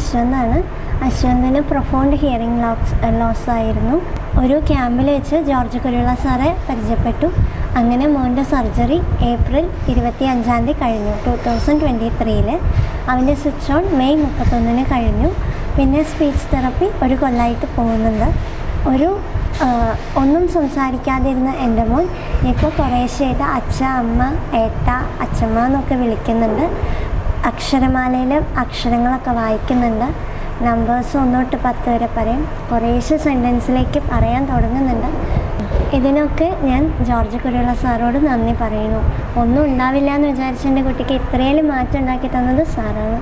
അശ്വന്താണ്. അശ്വന്തിന് profound hearing loss ആയിരുന്നു. ഒരു ക്യാമ്പിൽ വെച്ച് ജോർജ് കുരുവിള സാറെ പരിചയപ്പെട്ടു. അങ്ങനെ മോൻ്റെ സർജറി ഏപ്രിൽ 25 കഴിഞ്ഞു 2023. അവൻ്റെ സ്വിച്ച് ഓൺ മെയ് 31 കഴിഞ്ഞു. പിന്നെ സ്പീച്ച് തെറപ്പി 1 കൊല്ലമായിട്ട് പോകുന്നുണ്ട്. ഒന്നും സംസാരിക്കാതിരുന്ന എൻ്റെ മോൻ ഇപ്പോൾ കുറേശ്ശായിട്ട് അച്ഛ, അമ്മ, ഏട്ട, അച്ഛമ്മ എന്നൊക്കെ വിളിക്കുന്നുണ്ട്. അക്ഷരമാലയിൽ അക്ഷരങ്ങളൊക്കെ വായിക്കുന്നുണ്ട്. നമ്പേഴ്സ് 1 തൊട്ട് 10 വരെ പറയും. കുറേശ്ശെ സെൻറ്റൻസിലേക്ക് പറയാൻ തുടങ്ങുന്നുണ്ട്. ഇതിനൊക്കെ ഞാൻ ജോർജ് കുരുവിള സാറോട് നന്ദി പറയുന്നു. ഒന്നും ഉണ്ടാവില്ല എന്ന് വിചാരിച്ച എൻ്റെ കുട്ടിക്ക് ഇത്രയും മാറ്റം ഉണ്ടാക്കി തന്നത് സാറാണ്.